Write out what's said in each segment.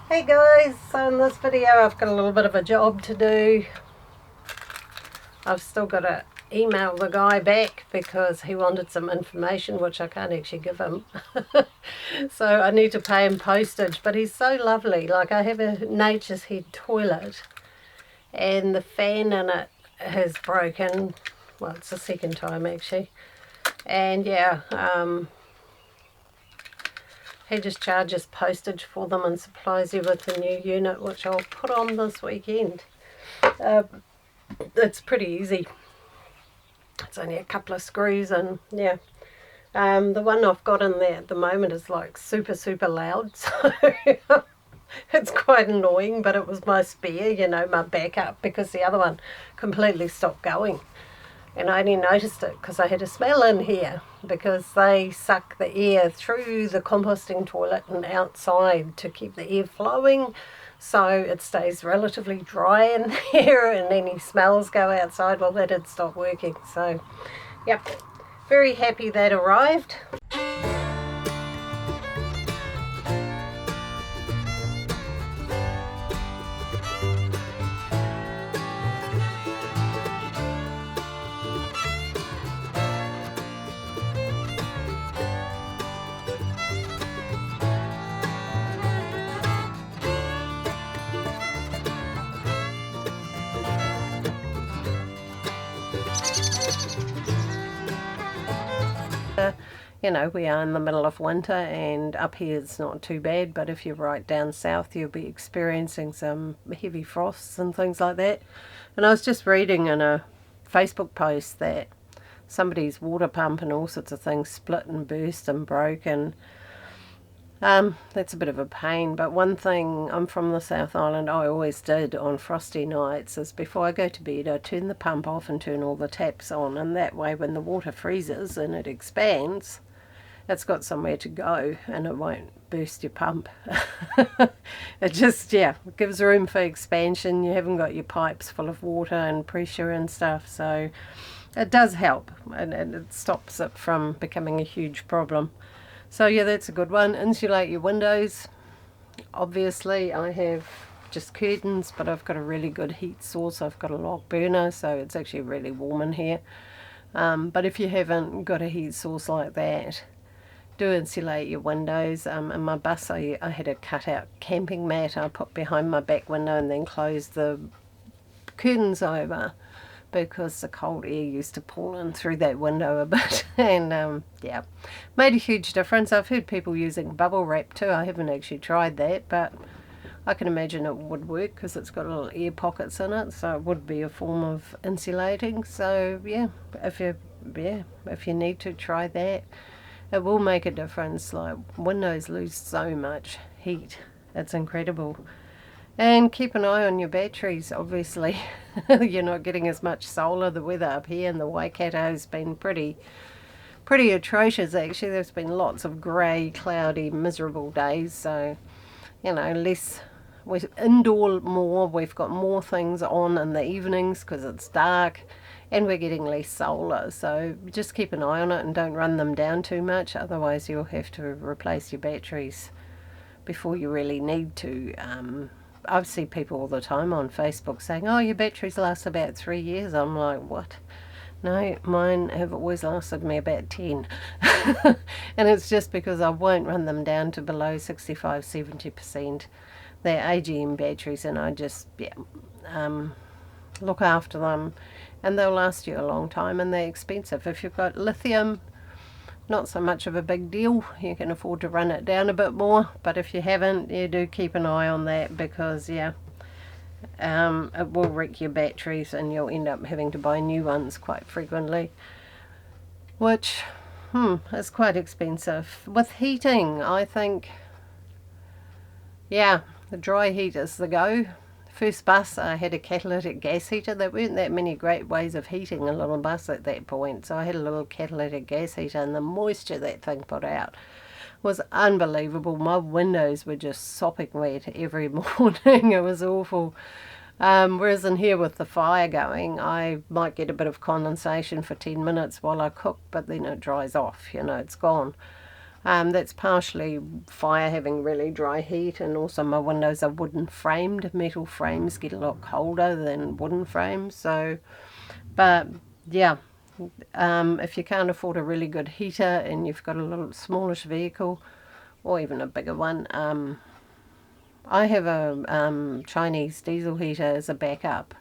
Hey guys, so in this video I've got a little bit of a job to do. I've still got to email the guy back because he wanted some information which I can't actually give him. So I need to pay him postage, but he's so lovely. Like, I have a Nature's Head toilet and the fan in it has broken. Well, it's the second time actually. And yeah, he just charges postage for them and supplies you with a new unit, which I'll put on this weekend. It's pretty easy. It's only a couple of screws, and yeah. The one I've got in there at the moment is like super loud, so it's quite annoying, but it was my spare, my backup, because the other one completely stopped going. And I only noticed it because I had a smell in here, because they suck the air through the composting toilet and outside to keep the air flowing, so it stays relatively dry in there, and any smells go outside. Well, that had stopped working, so yep, very happy that arrived. We are in the middle of winter, and up here it's not too bad, but if you're right down south you'll be experiencing some heavy frosts and things like that. And I was just reading in a Facebook post that somebody's water pump and all sorts of things split and burst and broke, and that's a bit of a pain. But one thing, I'm from the South Island, I always did on frosty nights, is before I go to bed I turn the pump off and turn all the taps on, and that way when the water freezes and it expands, it's got somewhere to go and it won't burst your pump. It just, gives room for expansion. You haven't got your pipes full of water and pressure and stuff, so it does help, and it stops it from becoming a huge problem. So yeah, that's a good one. Insulate your windows. Obviously I have just curtains, but I've got a really good heat source. I've got a log burner, so it's actually really warm in here. But if you haven't got a heat source like that, do insulate your windows. In my bus I had a cut out camping mat I put behind my back window and then closed the curtains over, because the cold air used to pull in through that window a bit. And made a huge difference. I've heard people using bubble wrap too. I haven't actually tried that, but I can imagine it would work because it's got little air pockets in it, so it would be a form of insulating. So yeah, if you need to, try that. It will make a difference. Like, windows lose so much heat, it's incredible. And keep an eye on your batteries, obviously. You're not getting as much solar. The weather up here in the Waikato has been pretty atrocious actually. There's been lots of grey, cloudy, miserable days, so we're indoor more. We've got more things on in the evenings because it's dark, and we're getting less solar, so just keep an eye on it and don't run them down too much, otherwise you'll have to replace your batteries before you really need to. I see people all the time on Facebook saying, oh, your batteries last about 3 years. I'm like, what? No, mine have always lasted me about 10. And it's just because I won't run them down to below 65-70%. They're AGM batteries, and I just look after them, and they'll last you a long time, and they're expensive. If you've got lithium, not so much of a big deal. You can afford to run it down a bit more, but if you haven't, you do keep an eye on that, because it will wreck your batteries and you'll end up having to buy new ones quite frequently, which is quite expensive. With heating, I think the dry heat is the go. First bus I had a catalytic gas heater. There weren't that many great ways of heating a little bus at that point, so I had a little catalytic gas heater, and the moisture that thing put out was unbelievable. My windows were just sopping wet every morning. It was awful. Whereas in here with the fire going, I might get a bit of condensation for 10 minutes while I cook, but then it dries off, it's gone. That's partially fire having really dry heat, and also my windows are wooden framed. Metal frames get a lot colder than wooden frames. So, but yeah, if you can't afford a really good heater and you've got a little smallish vehicle or even a bigger one, I have a Chinese diesel heater as a backup.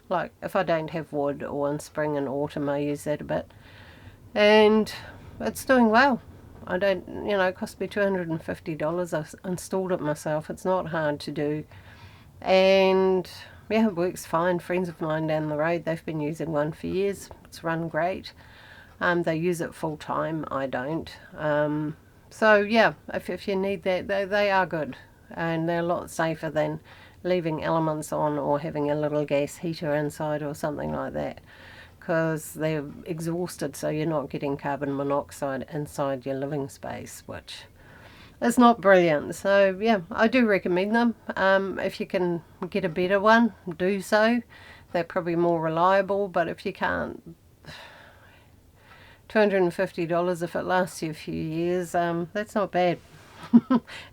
Like if I don't have wood, or in spring and autumn I use that a bit, and it's doing well. I don't, it cost me $250. I installed it myself. It's not hard to do, and yeah, it works fine. Friends of mine down the road, they've been using one for years. It's run great. They use it full time. I don't. So yeah, if you need that, they are good, and they're a lot safer than leaving elements on or having a little gas heater inside or something like that, because they're exhausted, so you're not getting carbon monoxide inside your living space, which is not brilliant. So yeah, I do recommend them. If you can get a better one, do so. They're probably more reliable, but if you can't, $250 if it lasts you a few years, that's not bad.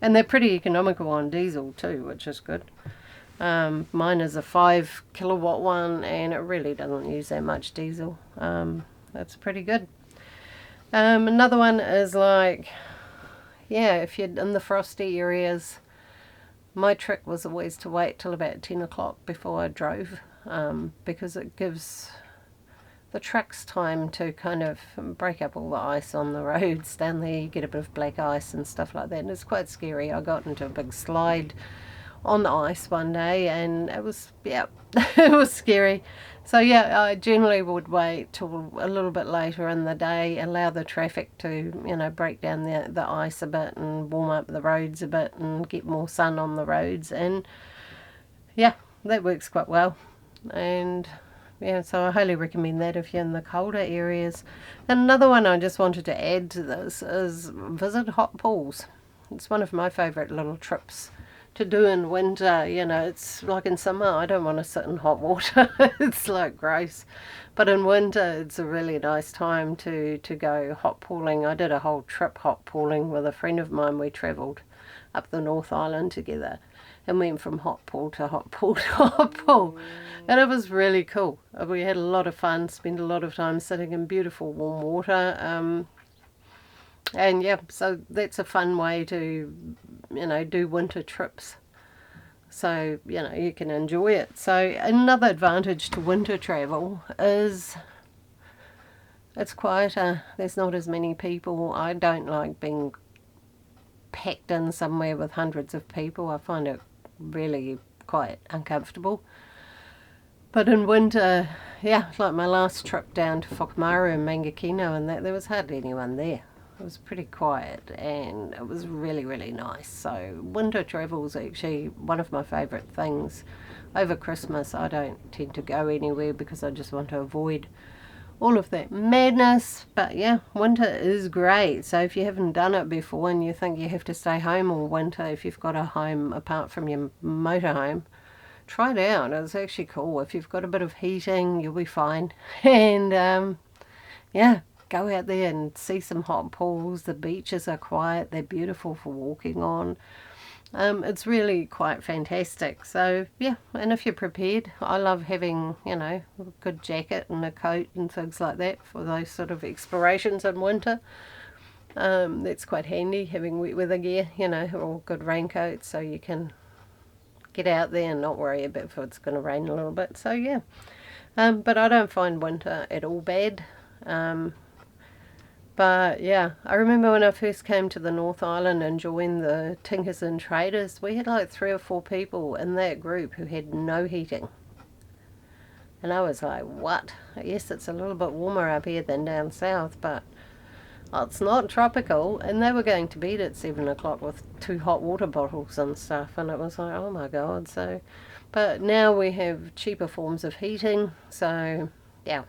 And they're pretty economical on diesel too, which is good. Mine is a 5 kilowatt one, and it really doesn't use that much diesel. That's pretty good. Another one is like, yeah, if you're in the frosty areas, my trick was always to wait till about 10 o'clock before I drove, because it gives the trucks time to kind of break up all the ice on the roads down there. You get a bit of black ice and stuff like that, and it's quite scary. I got into a big slide on the ice one day, and it was, yeah, it was scary. So yeah, I generally would wait till a little bit later in the day, allow the traffic to, break down the ice a bit and warm up the roads a bit and get more sun on the roads, and yeah, that works quite well. And yeah, so I highly recommend that if you're in the colder areas. And another one I just wanted to add to this is visit hot pools. It's one of my favourite little trips to do in winter. It's like in summer I don't want to sit in hot water. It's like gross, but in winter it's a really nice time to go hot pooling. I did a whole trip hot pooling with a friend of mine. We travelled up the North Island together and went from hot pool to hot pool to hot pool, and it was really cool. We had a lot of fun, spent a lot of time sitting in beautiful warm water, and yeah, so that's a fun way to do winter trips, so you can enjoy it. So another advantage to winter travel is it's quieter. There's not as many people. I don't like being packed in somewhere with hundreds of people. I find it really quite uncomfortable. But in winter, yeah, like my last trip down to Whakamaru and Mangakino and that, there was hardly anyone there. It was pretty quiet, and it was really, really nice. So winter travel is actually one of my favourite things. Over Christmas I don't tend to go anywhere because I just want to avoid all of that madness. But yeah, winter is great. So if you haven't done it before and you think you have to stay home all winter, if you've got a home apart from your motorhome, try it out. It's actually cool. If you've got a bit of heating, you'll be fine. And yeah, go out there and see some hot pools. The beaches are quiet. They're beautiful for walking on. It's really quite fantastic. So yeah, and if you're prepared, I love having, a good jacket and a coat and things like that for those sort of explorations in winter. That's quite handy, having wet weather gear, or good raincoats, so you can get out there and not worry about if it's going to rain a little bit. So yeah, but I don't find winter at all bad. But yeah, I remember when I first came to the North Island and joined the Tinkers and Traders, we had like 3 or 4 people in that group who had no heating. And I was like, what? Yes, it's a little bit warmer up here than down south, but it's not tropical. And they were going to bed at 7 o'clock with 2 hot water bottles and stuff, and it was like, oh my God. So, but now we have cheaper forms of heating, so yeah.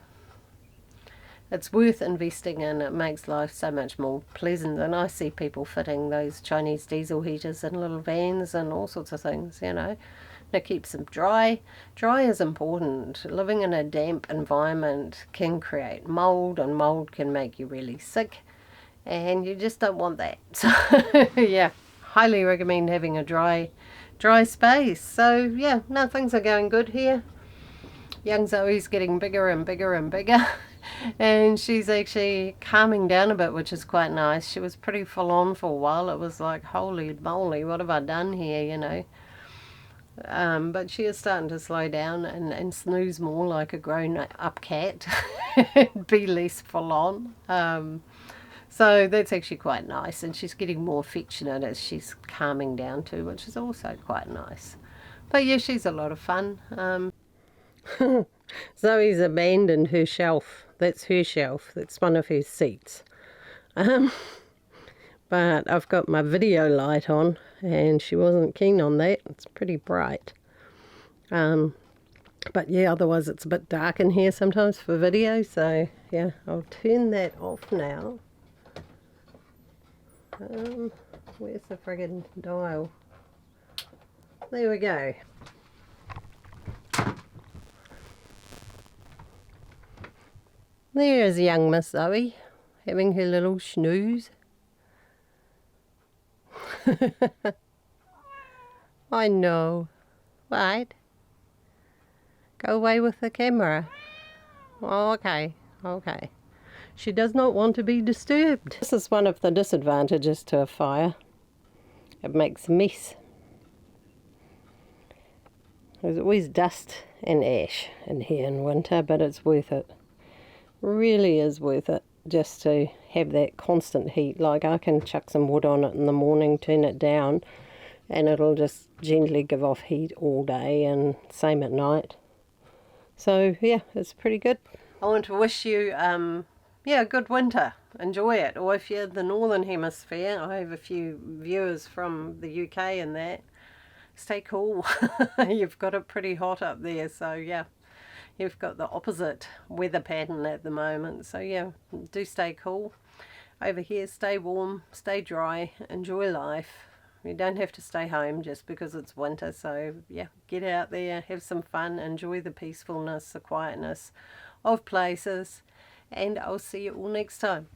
It's worth investing in. It makes life so much more pleasant. And I see people fitting those Chinese diesel heaters in little vans and all sorts of things, And it keeps them dry. Dry is important. Living in a damp environment can create mold, and mold can make you really sick. and you just don't want that. So yeah, highly recommend having a dry space. So yeah, no, things are going good here. Young Zoe's getting bigger and bigger and bigger. And she's actually calming down a bit, which is quite nice. She was pretty full on for a while. It was like, holy moly, what have I done here, you know? But she is starting to slow down and snooze more like a grown-up cat. Be less full on. So that's actually quite nice. And she's getting more affectionate as she's calming down too, which is also quite nice. But yeah, she's a lot of fun. Zoe's abandoned her shelf. That's her shelf. That's one of her seats. But I've got my video light on and she wasn't keen on that. It's pretty bright. But yeah, otherwise it's a bit dark in here sometimes for video. So yeah, I'll turn that off now. Where's the friggin' dial? There we go. There's young Miss Zoe having her little snooze. I know. Right. Go away with the camera. Oh, okay. Okay. She does not want to be disturbed. This is one of the disadvantages to a fire. It makes a mess. There's always dust and ash in here in winter, but it's worth it. Really is worth it just to have that constant heat. Like I can chuck some wood on it in the morning, turn it down, and it'll just gently give off heat all day, and same at night. So yeah, it's pretty good. I want to wish you yeah, a good winter. Enjoy it. Or if you're the northern hemisphere, I have a few viewers from the UK and that. Stay cool. You've got it pretty hot up there, so yeah. You've got the opposite weather pattern at the moment. So yeah, do stay cool. Over here, stay warm, stay dry, enjoy life. You don't have to stay home just because it's winter. So yeah, get out there, have some fun, enjoy the peacefulness, the quietness of places. And I'll see you all next time.